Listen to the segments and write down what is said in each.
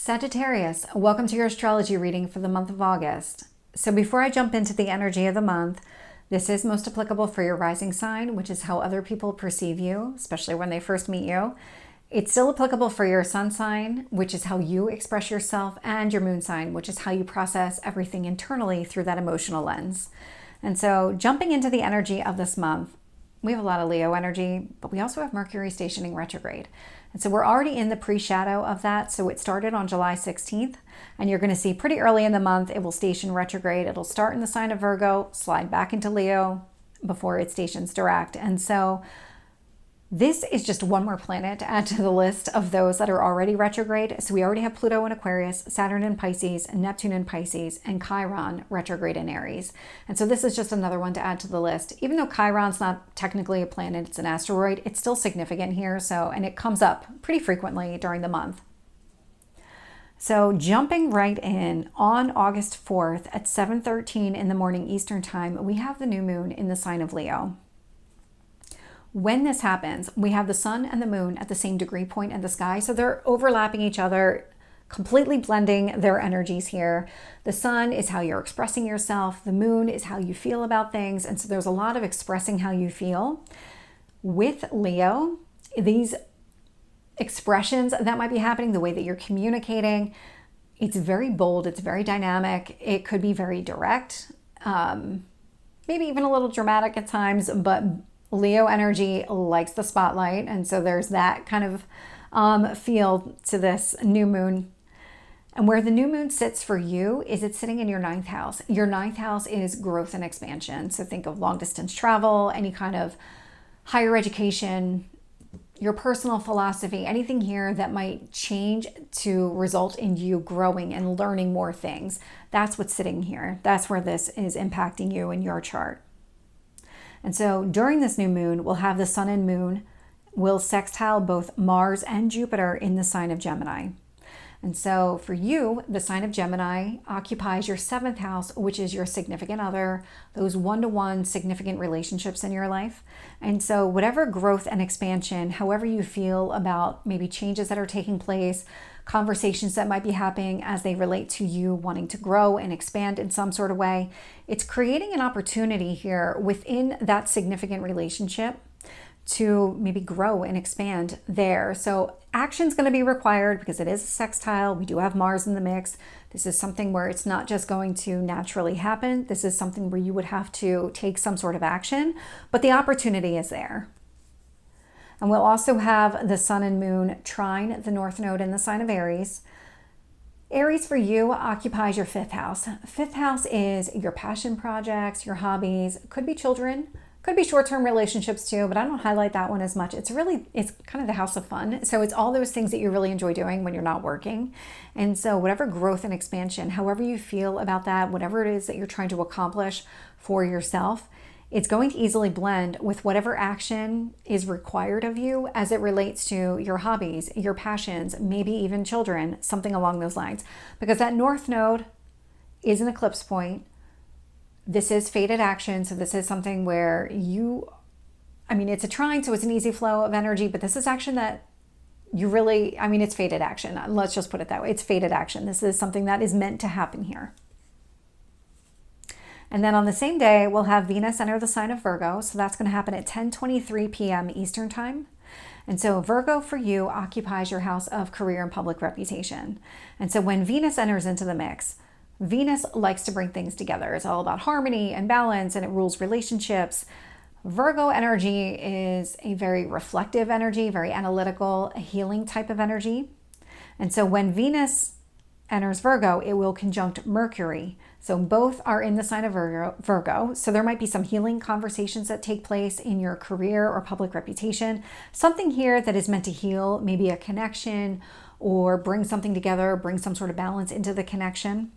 Sagittarius, welcome to your astrology reading for the month of August. So before I jump into the energy of the month, this is most applicable for your rising sign, which is how other people perceive you, especially when they first meet you. It's still applicable for your sun sign, which is how you express yourself, and your moon sign, which is how you process everything internally through that emotional lens. And so jumping into the energy of this month, we have a lot of Leo energy, but we also have Mercury stationing retrograde. And so we're already in the pre-shadow of that. So it started on July 16th, and you're going to see pretty early in the month, it will station retrograde. It'll start in the sign of Virgo, slide back into Leo before it stations direct. And so this is just one more planet to add to the list of those that are already retrograde. So we already have Pluto in Aquarius, Saturn in Pisces, Neptune in Pisces, and Chiron retrograde in Aries. And so this is just another one to add to the list. Even though Chiron's not technically a planet, it's an asteroid, it's still significant here. And it comes up pretty frequently during the month. So jumping right in, on August 4th at 7:13 in the morning Eastern time, we have the new moon in the sign of Leo. When this happens, we have the sun and the moon at the same degree point in the sky. So they're overlapping each other, completely blending their energies here. The sun is how you're expressing yourself. The moon is how you feel about things. And so there's a lot of expressing how you feel. With Leo, these expressions that might be happening, the way that you're communicating, it's very bold, it's very dynamic. It could be very direct, maybe even a little dramatic at times, but Leo energy likes the spotlight. And so there's that kind of feel to this new moon. And where the new moon sits for you is it's sitting in your ninth house. Your ninth house is growth and expansion. So think of long distance travel, any kind of higher education, your personal philosophy, anything here that might change to result in you growing and learning more things. That's what's sitting here. That's where this is impacting you in your chart. And so during this new moon, we'll have the sun and moon will sextile both Mars and Jupiter in the sign of Gemini. And so for you, the sign of Gemini occupies your seventh house, which is your significant other, those one-to-one significant relationships in your life. And so whatever growth and expansion, however you feel about maybe changes that are taking place, conversations that might be happening as they relate to you wanting to grow and expand in some sort of way, it's creating an opportunity here within that significant relationship to maybe grow and expand there. So action's going to be required because it is a sextile. We do have Mars in the mix. This is something where it's not just going to naturally happen. This is something where you would have to take some sort of action, but the opportunity is there. And we'll also have the sun and moon trine the north node in the sign of Aries. Aries for you occupies your fifth house. Fifth house is your passion projects, your hobbies, could be children, could be short-term relationships too, but I don't highlight that one as much. It's kind of the house of fun. So it's all those things that you really enjoy doing when you're not working. And so whatever growth and expansion, however you feel about that, whatever it is that you're trying to accomplish for yourself, it's going to easily blend with whatever action is required of you as it relates to your hobbies, your passions, maybe even children, something along those lines. Because that north node is an eclipse point. This is fated action. So this is something where it's a trine, so it's an easy flow of energy, but this is action that you really, it's fated action. Let's just put it that way. It's fated action. This is something that is meant to happen here. And then on the same day, we'll have Venus enter the sign of Virgo. So that's going to happen at 10:23 p.m. Eastern time. And so Virgo for you occupies your house of career and public reputation. And so when Venus enters into the mix, Venus likes to bring things together. It's all about harmony and balance, and it rules relationships. Virgo energy is a very reflective energy, very analytical, a healing type of energy. And so when Venus enters Virgo, it will conjunct Mercury. So both are in the sign of Virgo. So there might be some healing conversations that take place in your career or public reputation. Something here that is meant to heal, maybe a connection or bring something together, bring some sort of balance into the connection.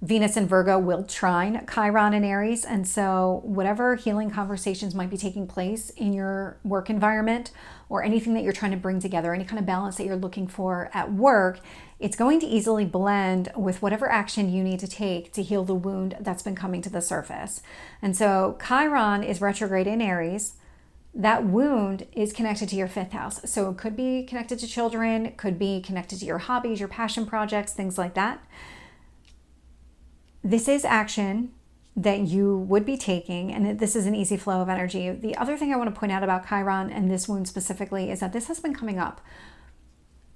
Venus and Virgo will trine Chiron in Aries. And so whatever healing conversations might be taking place in your work environment or anything that you're trying to bring together, any kind of balance that you're looking for at work, it's going to easily blend with whatever action you need to take to heal the wound that's been coming to the surface. And so Chiron is retrograde in Aries. that wound is connected to your 5th house. So it could be connected to children, could be connected to your hobbies, your passion projects, things like that. This is action that you would be taking, and this is an easy flow of energy. The other thing I want to point out about Chiron and this wound specifically is that this has been coming up.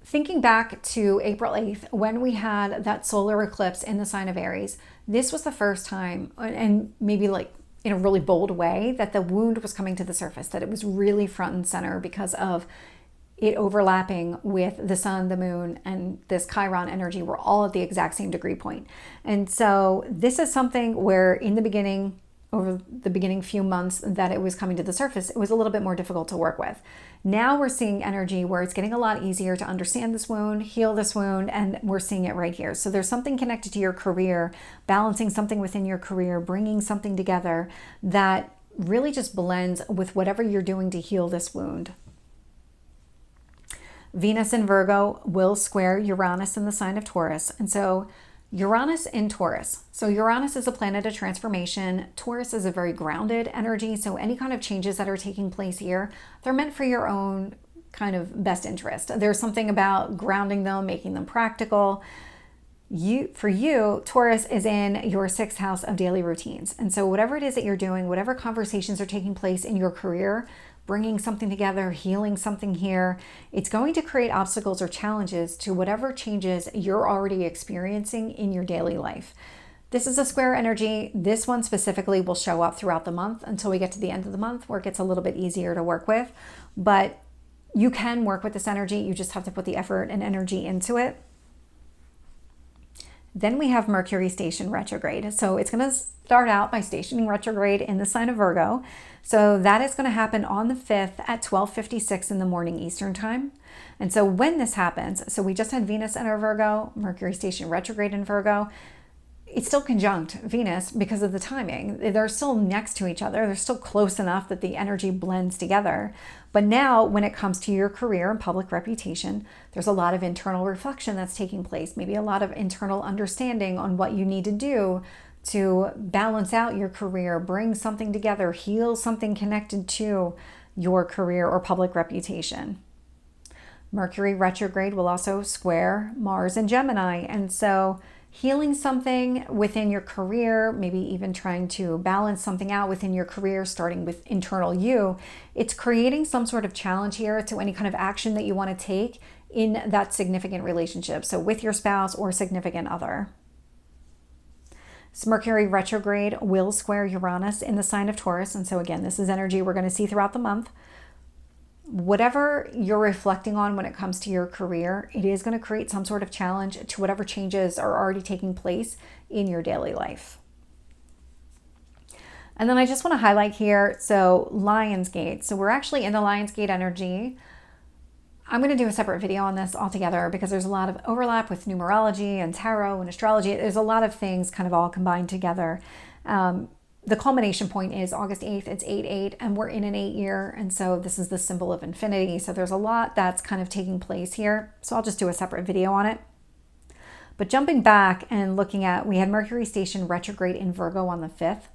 Thinking back to April 8th, when we had that solar eclipse in the sign of Aries, this was the first time, and maybe like in a really bold way, that the wound was coming to the surface, that it was really front and center because of it overlapping with the sun, the moon, and this Chiron energy were all at the exact same degree point. And so this is something where in the beginning, over the beginning few months that it was coming to the surface, it was a little bit more difficult to work with. Now we're seeing energy where it's getting a lot easier to understand this wound, heal this wound, and we're seeing it right here. So there's something connected to your career, balancing something within your career, bringing something together that really just blends with whatever you're doing to heal this wound. Venus in Virgo will square Uranus in the sign of Taurus. And so Uranus in Taurus. So Uranus is a planet of transformation. Taurus is a very grounded energy. So any kind of changes that are taking place here, they're meant for your own kind of best interest. There's something about grounding them, making them practical. For you, Taurus is in your 6th house of daily routines. And so whatever it is that you're doing, whatever conversations are taking place in your career, bringing something together, healing something here, it's going to create obstacles or challenges to whatever changes you're already experiencing in your daily life. This is a square energy. This one specifically will show up throughout the month until we get to the end of the month where it gets a little bit easier to work with. But you can work with this energy. You just have to put the effort and energy into it. Then we have Mercury station retrograde. So it's going to start out by stationing retrograde in the sign of Virgo. So that is going to happen on the 5th at 12:56 in the morning Eastern time. And so when this happens, so we just had Venus enter Virgo, Mercury station retrograde in Virgo. It's still conjunct Venus because of the timing. They're still next to each other. They're still close enough that the energy blends together. But now when it comes to your career and public reputation, there's a lot of internal reflection that's taking place, maybe a lot of internal understanding on what you need to do to balance out your career, bring something together, heal something connected to your career or public reputation. Mercury retrograde will also square Mars and Gemini. And so healing something within your career, maybe even trying to balance something out within your career, starting with internal you, it's creating some sort of challenge here to any kind of action that you want to take in that significant relationship. So with your spouse or significant other. So Mercury retrograde will square Uranus in the sign of Taurus. And so again, this is energy we're going to see throughout the month. Whatever you're reflecting on when it comes to your career, it is going to create some sort of challenge to whatever changes are already taking place in your daily life. And then I just want to highlight here, so Lionsgate. So we're actually in the Lionsgate energy. I'm going to do a separate video on this altogether because there's a lot of overlap with numerology and tarot and astrology. There's a lot of things kind of all combined together. The culmination point is August 8th, it's 8/8, and we're in an 8 year. And so this is the symbol of infinity. So there's a lot that's kind of taking place here. So I'll just do a separate video on it. But jumping back and looking at, we had Mercury station retrograde in Virgo on the 5th.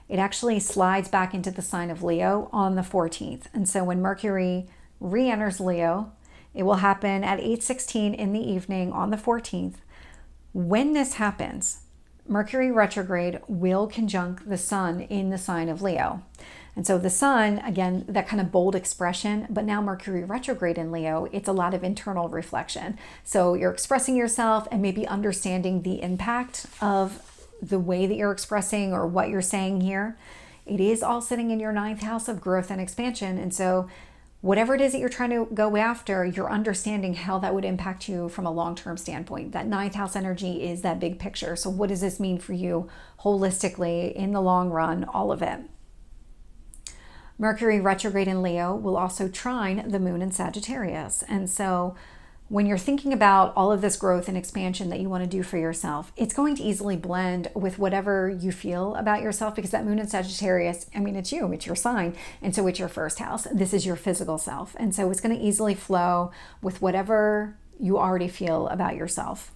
It actually slides back into the sign of Leo on the 14th. And so when Mercury re-enters Leo, it will happen at 8:16 in the evening on the 14th. When this happens, Mercury retrograde will conjunct the sun in the sign of Leo. And so the sun, again, that kind of bold expression, but now Mercury retrograde in Leo, it's a lot of internal reflection. So you're expressing yourself and maybe understanding the impact of the way that you're expressing or what you're saying here. It is all sitting in your 9th house of growth and expansion. And so whatever it is that you're trying to go after, you're understanding how that would impact you from a long-term standpoint. That 9th house energy is that big picture. So what does this mean for you holistically in the long run, all of it? Mercury retrograde in Leo will also trine the moon in Sagittarius. And so when you're thinking about all of this growth and expansion that you want to do for yourself, it's going to easily blend with whatever you feel about yourself, because that moon in Sagittarius, I mean, it's you, it's your sign. And so it's your 1st house. This is your physical self. And so it's going to easily flow with whatever you already feel about yourself.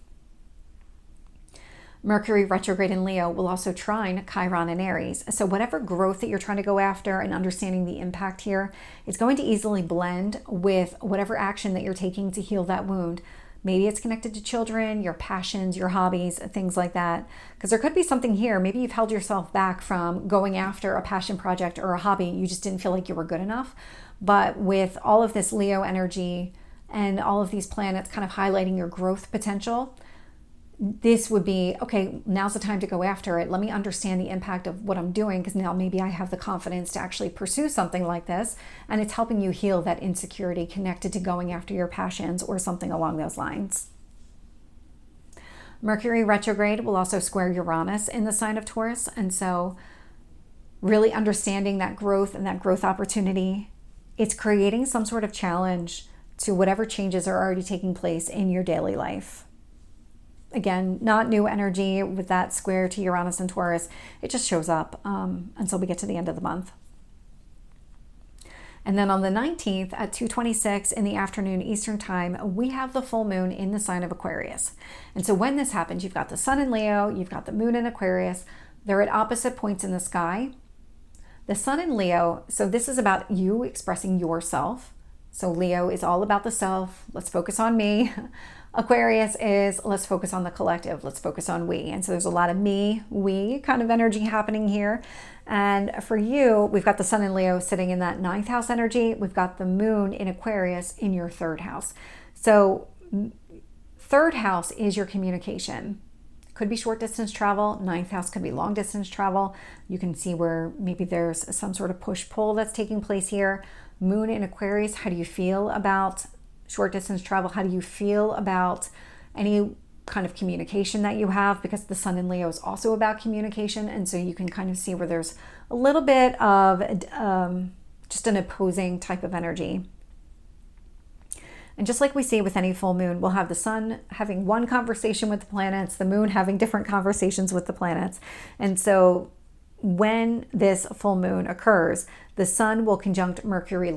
Mercury retrograde in Leo will also trine Chiron in Aries. So whatever growth that you're trying to go after and understanding the impact here, it's going to easily blend with whatever action that you're taking to heal that wound. Maybe it's connected to children, your passions, your hobbies, things like that. Because there could be something here. Maybe you've held yourself back from going after a passion project or a hobby. You just didn't feel like you were good enough. But with all of this Leo energy and all of these planets kind of highlighting your growth potential, this would be, okay, now's the time to go after it. Let me understand the impact of what I'm doing, because now maybe I have the confidence to actually pursue something like this. And it's helping you heal that insecurity connected to going after your passions or something along those lines. Mercury retrograde will also square Uranus in the sign of Taurus. And so really understanding that growth and that growth opportunity, it's creating some sort of challenge to whatever changes are already taking place in your daily life. Again, not new energy with that square to Uranus and Taurus. It just shows up until we get to the end of the month. And then on the 19th at 2:26 in the afternoon Eastern time, we have the full moon in the sign of Aquarius. And so when this happens, you've got the sun in Leo, you've got the moon in Aquarius. They're at opposite points in the sky. The sun in Leo, so this is about you expressing yourself. So Leo is all about the self. Let's focus on me. Aquarius is let's focus on the collective. Let's focus on we. And so there's a lot of me, we kind of energy happening here. And for you, we've got the sun in Leo sitting in that 9th house energy. We've got the moon in Aquarius in your 3rd house. So 3rd house is your communication. Could be short distance travel. 9th house could be long distance travel. You can see where maybe there's some sort of push-pull that's taking place here. Moon in Aquarius, how do you feel about short distance travel? How do you feel about any kind of communication that you have? Because the sun in Leo is also about communication. And so you can kind of see where there's a little bit of just an opposing type of energy. And just like we see with any full moon, we'll have the sun having one conversation with the planets, the moon having different conversations with the planets. And so when this full moon occurs, the sun will conjunct Mercury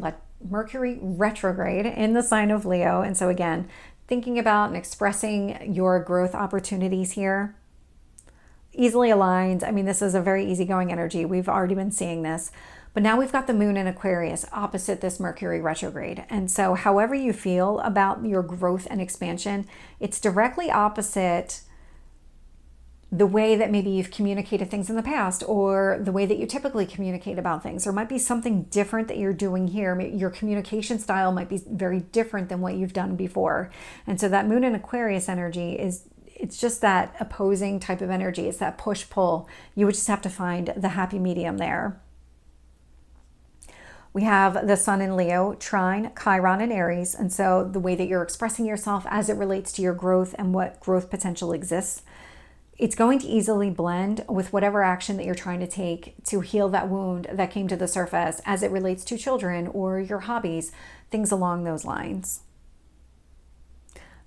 retrograde in the sign of Leo. And so again, thinking about and expressing your growth opportunities here, easily aligned. I mean, this is a very easygoing energy. We've already been seeing this. But now we've got the moon in Aquarius opposite this Mercury retrograde. And so however you feel about your growth and expansion, it's directly opposite the way that maybe you've communicated things in the past or the way that you typically communicate about things. There might be something different that you're doing here. Your communication style might be very different than what you've done before. And so that moon in Aquarius energy it's just that opposing type of energy. It's that push-pull. You would just have to find the happy medium there. We have the sun in Leo, trine Chiron in Aries. And so the way that you're expressing yourself as it relates to your growth and what growth potential exists, it's going to easily blend with whatever action that you're trying to take to heal that wound that came to the surface as it relates to children or your hobbies, things along those lines.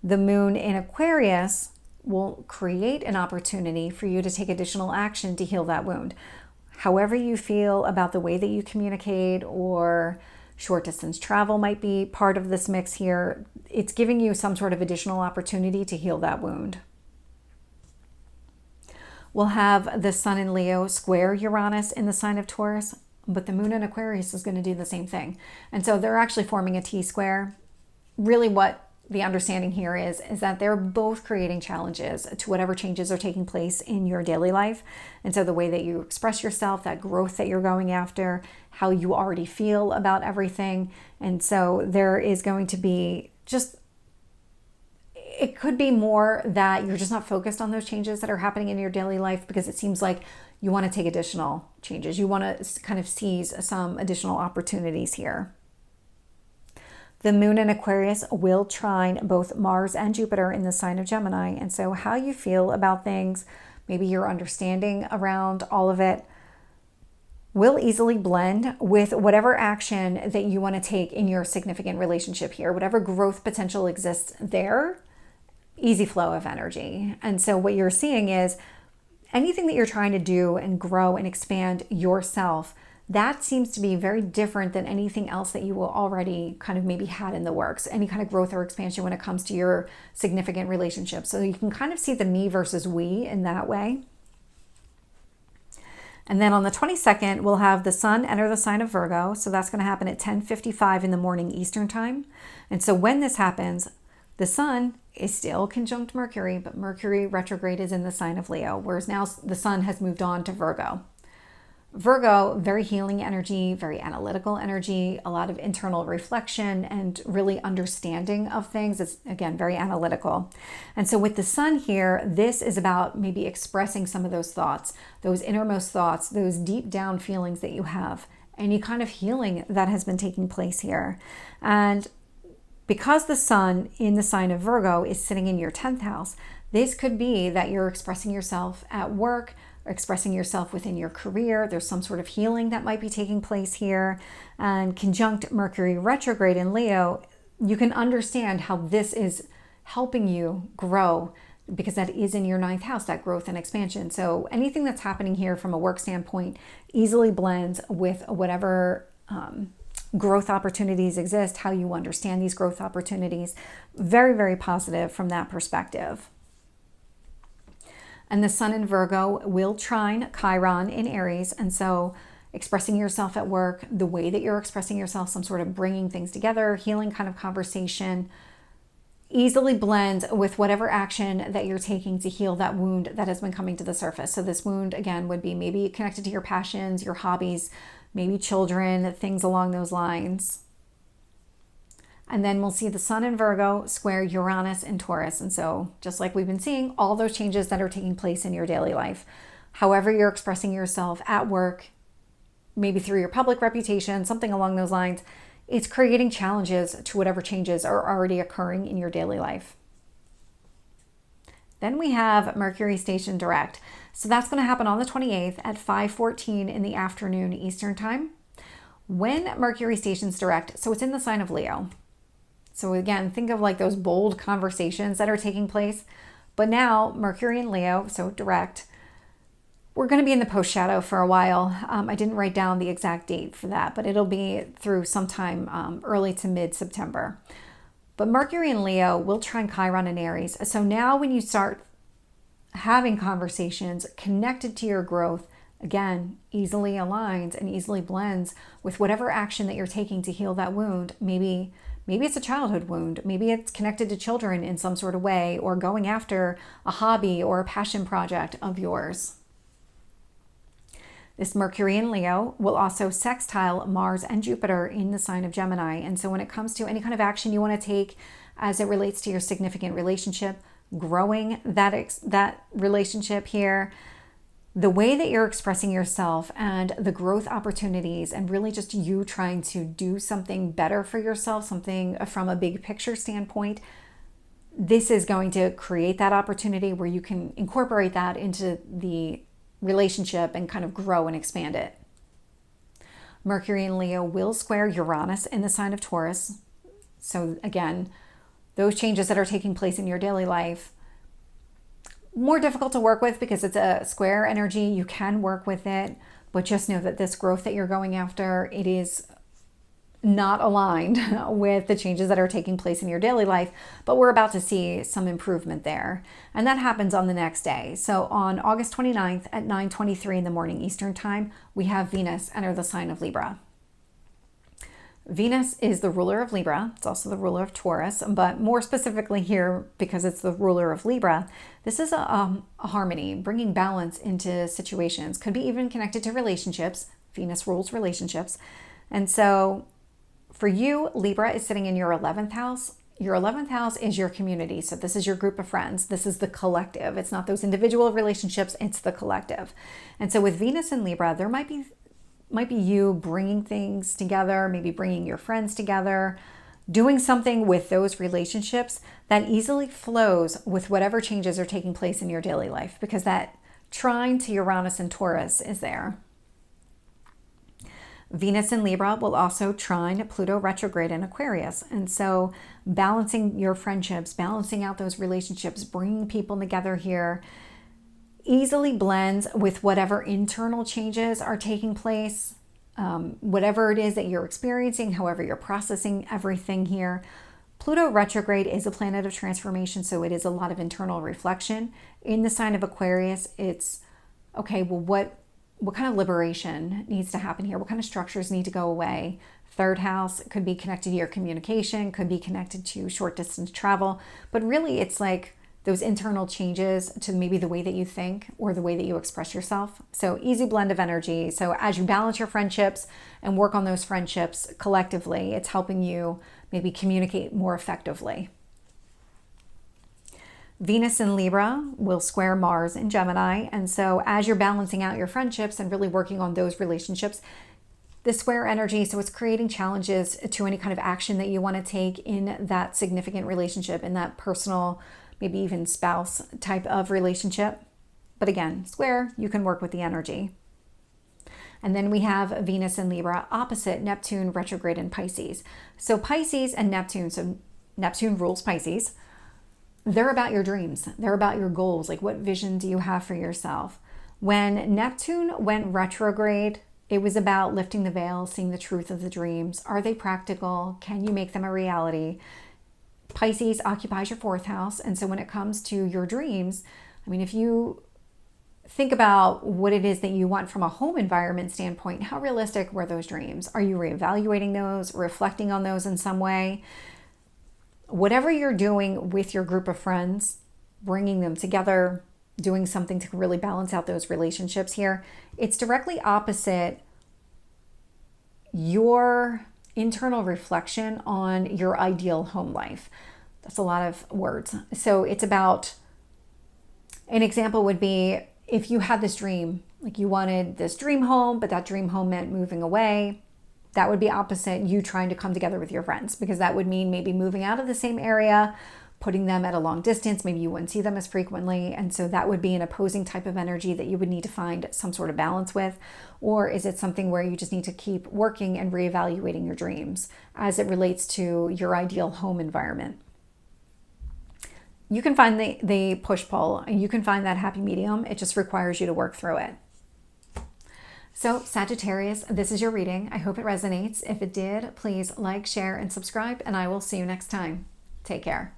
The moon in Aquarius will create an opportunity for you to take additional action to heal that wound. However you feel about the way that you communicate or short distance travel might be part of this mix here, it's giving you some sort of additional opportunity to heal that wound. We'll have the sun in Leo square Uranus in the sign of Taurus, but the moon in Aquarius is going to do the same thing. And so they're actually forming a T-square. Really what the understanding here is that they're both creating challenges to whatever changes are taking place in your daily life. And so the way that you express yourself, that growth that you're going after, how you already feel about everything. And so there is going to be it could be more that you're just not focused on those changes that are happening in your daily life because it seems like you want to take additional changes. You want to kind of seize some additional opportunities here. The moon in Aquarius will trine both Mars and Jupiter in the sign of Gemini. And so how you feel about things, maybe your understanding around all of it, will easily blend with whatever action that you want to take in your significant relationship here. Whatever growth potential exists there, easy flow of energy. And so what you're seeing is anything that you're trying to do and grow and expand yourself, that seems to be very different than anything else that you will already kind of maybe had in the works, any kind of growth or expansion when it comes to your significant relationship. So you can kind of see the me versus we in that way. And then on the 22nd, we'll have the sun enter the sign of Virgo. So that's going to happen at 10:55 in the morning Eastern time. And so when this happens, the sun is still conjunct Mercury, but Mercury retrograde is in the sign of Leo, whereas now the sun has moved on to Virgo. Virgo, very healing energy, very analytical energy, a lot of internal reflection and really understanding of things. It's, again, very analytical. And so with the sun here, this is about maybe expressing some of those thoughts, those innermost thoughts, those deep down feelings that you have, any kind of healing that has been taking place here. And because the sun in the sign of Virgo is sitting in your 10th house, this could be that you're expressing yourself at work, expressing yourself within your career. There's some sort of healing that might be taking place here. And conjunct Mercury retrograde in Leo, you can understand how this is helping you grow, because that is in your 9th house, that growth and expansion. So anything that's happening here from a work standpoint easily blends with whatever growth opportunities exist, how you understand these growth opportunities. Very, very positive from that perspective. And the sun in Virgo will trine Chiron in Aries. And so expressing yourself at work, the way that you're expressing yourself, some sort of bringing things together, healing kind of conversation, easily blends with whatever action that you're taking to heal that wound that has been coming to the surface. So this wound, again, would be maybe connected to your passions, your hobbies, maybe children, things along those lines. And then we'll see the sun in Virgo square Uranus in Taurus. And so just like we've been seeing, all those changes that are taking place in your daily life, however you're expressing yourself at work, maybe through your public reputation, something along those lines, it's creating challenges to whatever changes are already occurring in your daily life. Then we have Mercury station direct. So that's going to happen on the 28th at 5:14 in the afternoon Eastern time. When Mercury stations direct, so it's in the sign of Leo. So again, think of like those bold conversations that are taking place. But now Mercury in Leo, so direct, we're going to be in the post shadow for a while. I didn't write down the exact date for that, but it'll be through sometime early to mid-September. But Mercury in Leo will trine Chiron in Aries. So now when you start having conversations connected to your growth, again, easily aligns and easily blends with whatever action that you're taking to heal that wound. Maybe it's a childhood wound. Maybe it's connected to children in some sort of way, or going after a hobby or a passion project of yours. This Mercury in Leo will also sextile Mars and Jupiter in the sign of Gemini. And so when it comes to any kind of action you want to take as it relates to your significant relationship, growing that relationship here, the way that you're expressing yourself and the growth opportunities, and really just you trying to do something better for yourself, something from a big picture standpoint, this is going to create that opportunity where you can incorporate that into the relationship and kind of grow and expand it. Mercury in Leo will square Uranus in the sign of Taurus. So again, those changes that are taking place in your daily life, more difficult to work with because it's a square energy. You can work with it, but just know that this growth that you're going after, it is not aligned with the changes that are taking place in your daily life, but we're about to see some improvement there. And that happens on the next day. So on August 29th at 9:23 in the morning Eastern time, we have Venus enter the sign of Libra. Venus is the ruler of Libra. It's also the ruler of Taurus, but more specifically here, because it's the ruler of Libra, this is a harmony, bringing balance into situations. Could be even connected to relationships. Venus rules relationships. And so for you, Libra is sitting in your 11th house. Your 11th house is your community. So this is your group of friends. This is the collective. It's not those individual relationships, it's the collective. And so with Venus and Libra, there might be you bringing things together, maybe bringing your friends together, doing something with those relationships that easily flows with whatever changes are taking place in your daily life, because that trine to Uranus and Taurus is there. Venus in Libra will also trine Pluto retrograde in Aquarius. And so balancing your friendships, balancing out those relationships, bringing people together here easily blends with whatever internal changes are taking place whatever it is that you're experiencing, however you're processing everything here. Pluto retrograde is a planet of transformation, so it is a lot of internal reflection. In the sign of Aquarius, it's, okay, well, what kind of liberation needs to happen here? What kind of structures need to go away? Third house could be connected to your communication, could be connected to short distance travel, but really it's like those internal changes to maybe the way that you think or the way that you express yourself. So easy blend of energy. So as you balance your friendships and work on those friendships collectively, it's helping you maybe communicate more effectively. Venus in Libra will square Mars in Gemini. And so as you're balancing out your friendships and really working on those relationships, the square energy, so it's creating challenges to any kind of action that you want to take in that significant relationship, in that personal, maybe even spouse type of relationship. But again, square, you can work with the energy. And then we have Venus in Libra opposite Neptune retrograde in Pisces. So Pisces and Neptune, so Neptune rules Pisces. They're about your dreams. They're about your goals. Like, what vision do you have for yourself? When Neptune went retrograde, it was about lifting the veil, seeing the truth of the dreams. Are they practical? Can you make them a reality? Pisces occupies your fourth house. And so when it comes to your dreams, I mean, if you think about what it is that you want from a home environment standpoint, how realistic were those dreams? Are you reevaluating those, reflecting on those in some way? Whatever you're doing with your group of friends, bringing them together, doing something to really balance out those relationships here, it's directly opposite your internal reflection on your ideal home life. That's a lot of words. So it's about, an example would be if you had this dream, like you wanted this dream home, but that dream home meant moving away. That would be opposite you trying to come together with your friends, because that would mean maybe moving out of the same area, putting them at a long distance. Maybe you wouldn't see them as frequently. And so that would be an opposing type of energy that you would need to find some sort of balance with. Or is it something where you just need to keep working and reevaluating your dreams as it relates to your ideal home environment? You can find the push-pull, and you can find that happy medium. It just requires you to work through it. So Sagittarius, this is your reading. I hope it resonates. If it did, please like, share, and subscribe, and I will see you next time. Take care.